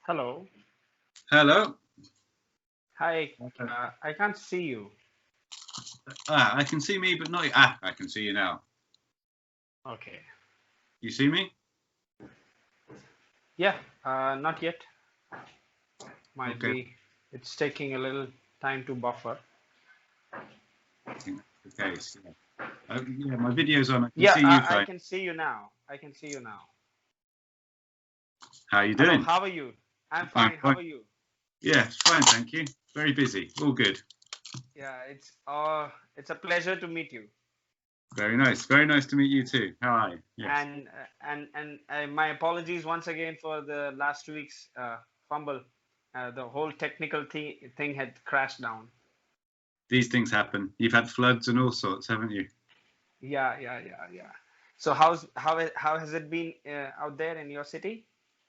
Hello. Hello. Hi. I can't see you. I can see me, but not. I can see you now. Okay. You see me? Yeah, not yet. Might Okay. be. It's taking a little time to buffer. I think that's the case. Yeah, my video's on. I can Yeah, see you I fine. can see you now. I can see you now. How are you Hello, doing? how are you? I'm I'm fine. How fine. are you? Yeah, fine, thank you. Very busy. All good. Yeah, it's a pleasure to meet you. Very nice. Very nice to meet you too. How are you? Yes. And my apologies once again for the last week's fumble. The whole technical thing had crashed down. These things happen. You've had floods and all sorts, haven't you? Yeah. So how has it been out there in your city?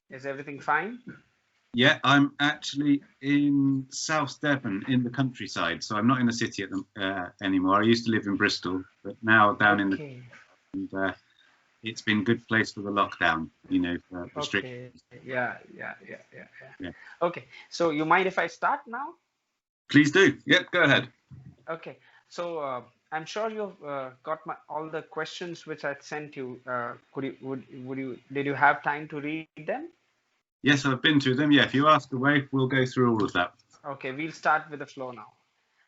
Is everything fine? Yeah, I'm actually in South Devon in the countryside, so I'm not in the city anymore. I used to live in Bristol, but now down in the Okay. and it's been a good place for the lockdown, for restrictions. Okay. Yeah. Yeah. Okay. So you mind if I start now? Please do. Yep, go ahead. Okay. So I'm sure you've got all the questions which I sent you. Did you have time to read them? Yes, I've been through them. Yeah, if you ask away, we'll go through all of that. Okay, we'll start with the flow now.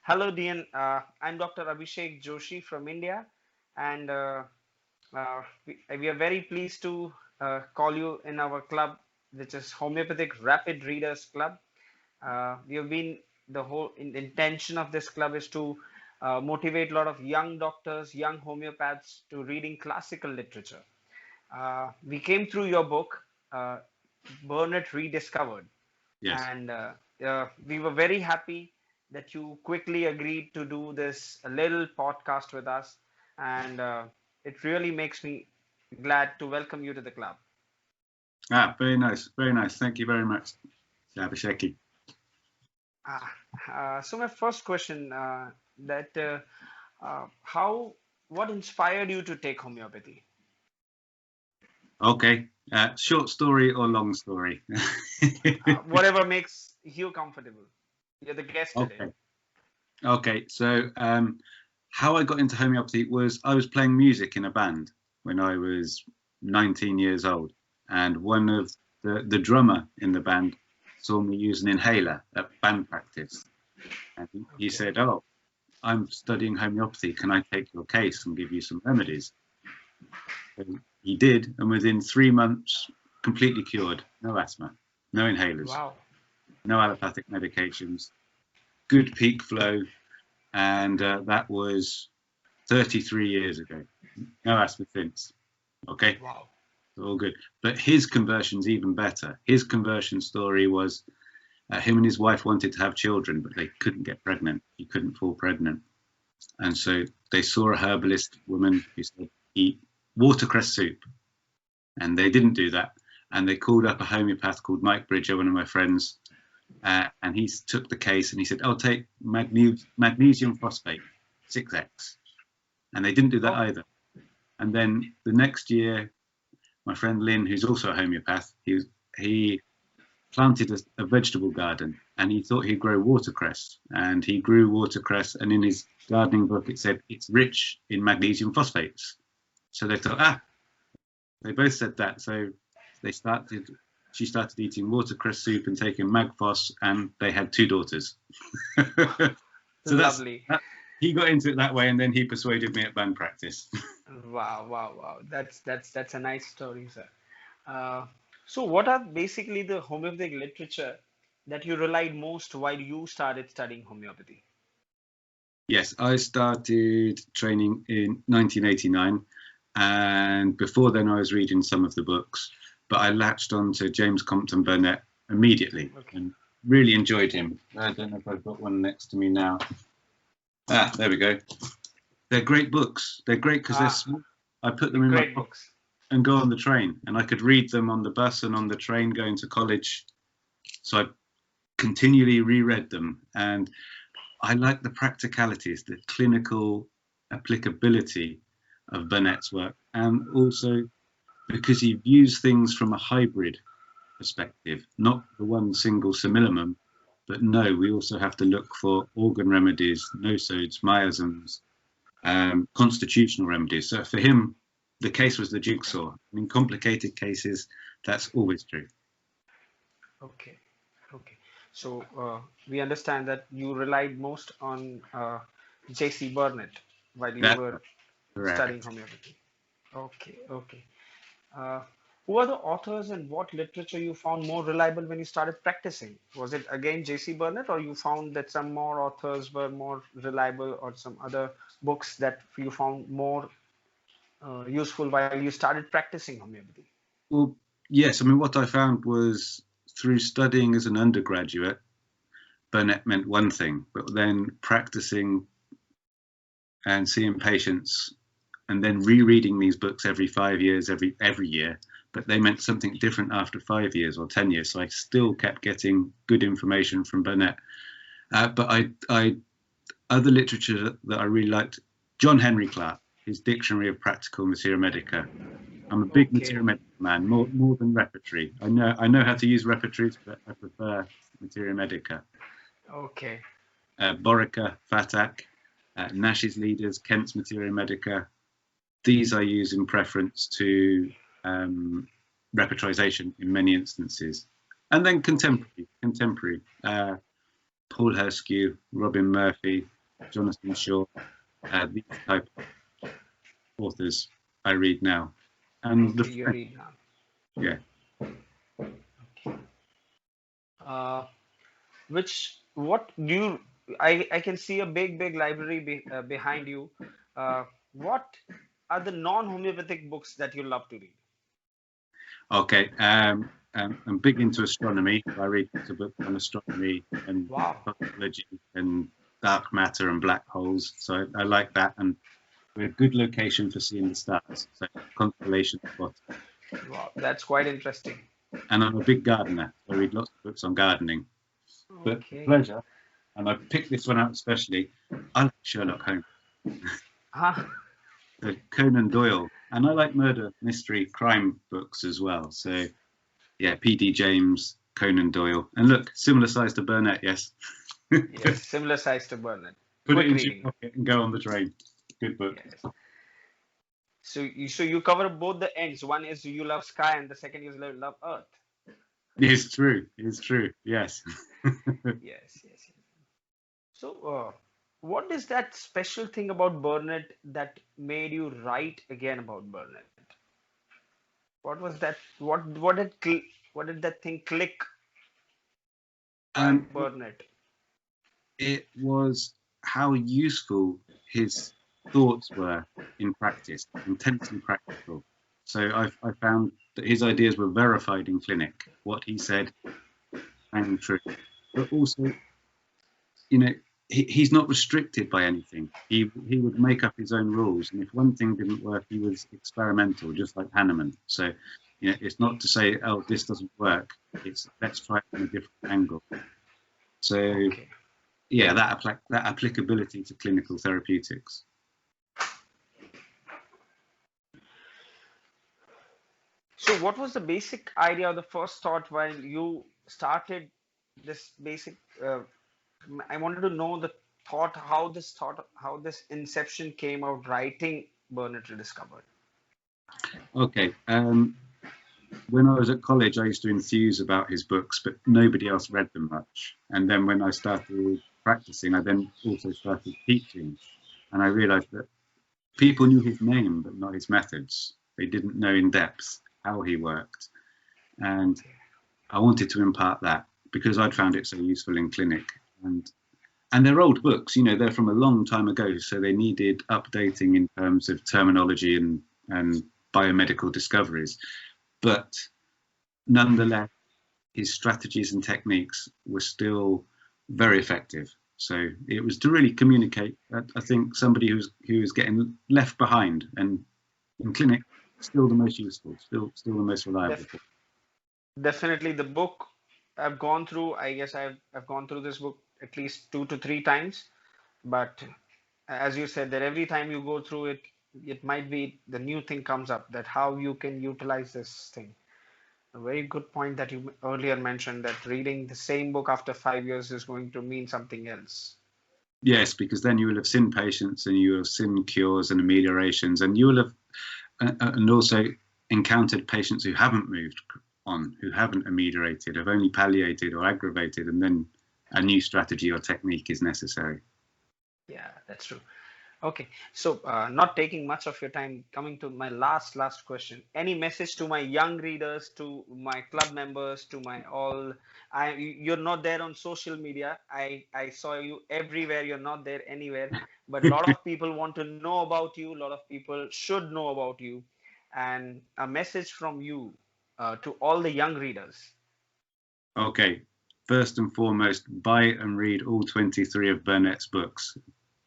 Hello, Dion. I'm Dr. Abhishek Joshi from India, and we are very pleased to call you in our club, which is Homeopathic Rapid Readers Club. We have been the whole intention of this club is to motivate a lot of young doctors, young homeopaths to reading classical literature. We came through your book, Burnett Rediscovered, Yes. and we were very happy that you quickly agreed to do this little podcast with us, and it really makes me glad to welcome you to the club. Very nice. Very nice. Thank you very much, Abhishek. So my first question that how what inspired you to take homeopathy? Okay. Short story or long story? Whatever makes you comfortable. You're the guest today. Okay. Okay. So how I got into homeopathy was I was playing music in a band when I was 19 years old, and one of the drummer in the band saw me use an inhaler at band practice, and he Okay. said, "Oh, I'm studying homeopathy. Can I take your case and give you some remedies?" So he did, and within 3 months, completely cured. No asthma, no inhalers, Wow. no allopathic medications, good peak flow, and that was 33 years ago. No asthma since. Okay, Wow. all good. But his conversion's even better. His conversion story was him and his wife wanted to have children, but they couldn't get pregnant. He couldn't fall pregnant. And so they saw a herbalist woman who said, eat watercress soup. And they didn't do that. And they called up a homeopath called Mike Bridger, one of my friends. And he took the case and he said, "I'll take magnesium phosphate, 6x." And they didn't do that either. And then the next year, my friend Lynn, who's also a homeopath, he planted a vegetable garden, and he thought he'd grow watercress, and he grew watercress, and in his gardening book it said it's rich in magnesium phosphates. So they thought, they both said that. So she started eating watercress soup and taking magphos, and they had 2 daughters. So Lovely. He got into it that way, and then he persuaded me at band practice. Wow. That's a nice story, sir. So what are basically the homeopathic literature that you relied most while you started studying homeopathy? Yes, I started training in 1989, and before then I was reading some of the books, but I latched on to James Crompton Burnett immediately and really enjoyed him. I don't know if I've got one next to me now. There we go. They're great books. They're great because they're small. I put them in my book and go on the train, and I could read them on the bus and on the train going to college. So I continually reread them, and I like the practicalities, the clinical applicability of Burnett's work, and also because he views things from a hybrid perspective, not the one single similimum, but no, we also have to look for organ remedies, nosodes, miasms, constitutional remedies. So for him, the case was the jigsaw. In complicated cases, that's always true. Okay. Okay. So we understand that you relied most on J.C. Burnett while you That's were studying correct. homeopathy. Okay. Okay. Uh, who are the authors and what literature you found more reliable when you started practicing? Was it again J.C. Burnett, or you found that some more authors were more reliable, or some other books that you found more useful while you started practicing homeopathy? Well, yes, I mean, what I found was through studying as an undergraduate, Burnett meant one thing, but then practicing and seeing patients and then rereading these books every 5 years, every year, but they meant something different after 5 years or 10 years. So I still kept getting good information from Burnett. But I other literature that I really liked, John Henry Clark, his Dictionary of Practical Materia Medica. I'm a big Okay. Materia Medica man, more than repertory. I know how to use repertories, but I prefer Materia Medica. Okay. Borica, Fatak, Nash's Leaders, Kent's Materia Medica. These I use in preference to repertorization in many instances. And then contemporary. Paul Herskew, Robin Murphy, Jonathan Shaw, these type of authors I read now. And Okay. You read now. yeah. Okay. Uh, what do you, I can see a big library behind you. What are the non-homeopathic books that you love to read? Okay. I'm big into astronomy. I read lots of books on astronomy and Wow. cosmology and dark matter and black holes. So I like that, and we're a good location for seeing the stars. So constellation spot. Wow, that's quite interesting. And I'm a big gardener. So I read lots of books on gardening. But for Okay. pleasure, and I picked this one out especially, I like Sherlock Holmes, Huh. the Conan Doyle, and I like murder, mystery, crime books as well. So yeah, P.D. James, Conan Doyle, and look, similar size to Burnett, yes. Yes, similar size to Burnett. Put it Quick into your reading. pocket and go on the train. Good book. Yes. So you cover both the ends. One is you love sky, and the second is you love earth. It's true. It's true. Yes. Yes, yes, yes. So, what is that special thing about Burnett that made you write again about Burnett? What was that? What did that thing click by um, Burnett? it was how useful his thoughts were in practice, intensely practical. So I found that his ideas were verified in clinic. What he said rang true, but also, you know, he's not restricted by anything. He would make up his own rules, and if one thing didn't work, he was experimental, just like Hahnemann. So, you know, it's not to say, oh, this doesn't work. It's let's try it from a different angle. So Okay. yeah, that applicability to clinical therapeutics. So, what was the basic idea or the first thought while you started this basic? I wanted to know the thought, how this inception came out writing Burnett Rediscovered. Okay. When I was at college, I used to enthuse about his books, but nobody else read them much. And then when I started practicing, I then also started teaching, and I realized that people knew his name, but not his methods. They didn't know in depth how he worked. And I wanted to impart that because I'd found it so useful in clinic. And they're old books, you know, they're from a long time ago, so they needed updating in terms of terminology and biomedical discoveries. But nonetheless, his strategies and techniques were still very effective. So it was to really communicate. I think somebody who's getting left behind, and in clinic, still the most useful, still the most reliable. Def Definitely the book I've gone through. I guess I've gone through this book at least 2 to 3 times. But as you said, that every time you go through it, it might be the new thing comes up that how you can utilize this thing. A very good point that you earlier mentioned, that reading the same book after 5 years is going to mean something else. Yes, because then you will have seen patients and you will have seen cures and ameliorations, and you will have and also encountered patients who haven't moved on, who haven't ameliorated, have only palliated or aggravated, and then a new strategy or technique is necessary. Yeah, that's true. Okay, so not taking much of your time, coming to my last question. Any message to my young readers, to my club members, to my all? You're not there on social media. I saw you everywhere. You're not there anywhere. But a lot of people want to know about you. A lot of people should know about you. And a message from you to all the young readers. Okay, first and foremost, buy and read all 23 of Burnett's books.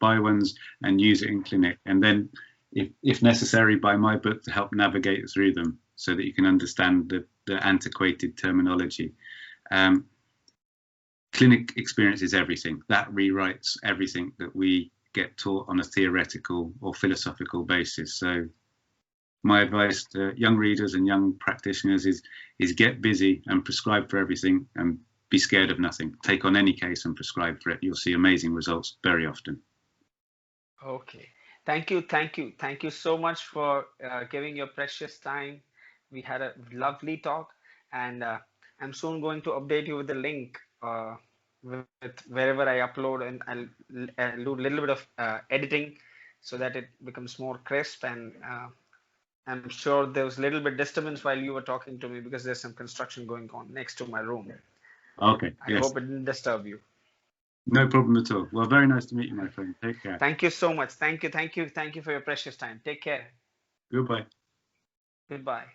Buy ones and use it in clinic, and then if necessary, buy my book to help navigate through them so that you can understand the antiquated terminology. Clinic experience is everything. That rewrites everything that we get taught on a theoretical or philosophical basis. So my advice to young readers and young practitioners is get busy and prescribe for everything, and be scared of nothing. Take on any case and prescribe for it. You'll see amazing results very often. Okay. Thank you so much for giving your precious time. We had a lovely talk, and I'm soon going to update you with the link with wherever I upload, and I'll do a little bit of editing so that it becomes more crisp. And I'm sure there was a little bit disturbance while you were talking to me because there's some construction going on next to my room. Okay. I Yes. hope it didn't disturb you. No problem at all. Well, very nice to meet you, my friend. Take care. Thank you so much. Thank you for your precious time. Take care. Goodbye. Goodbye.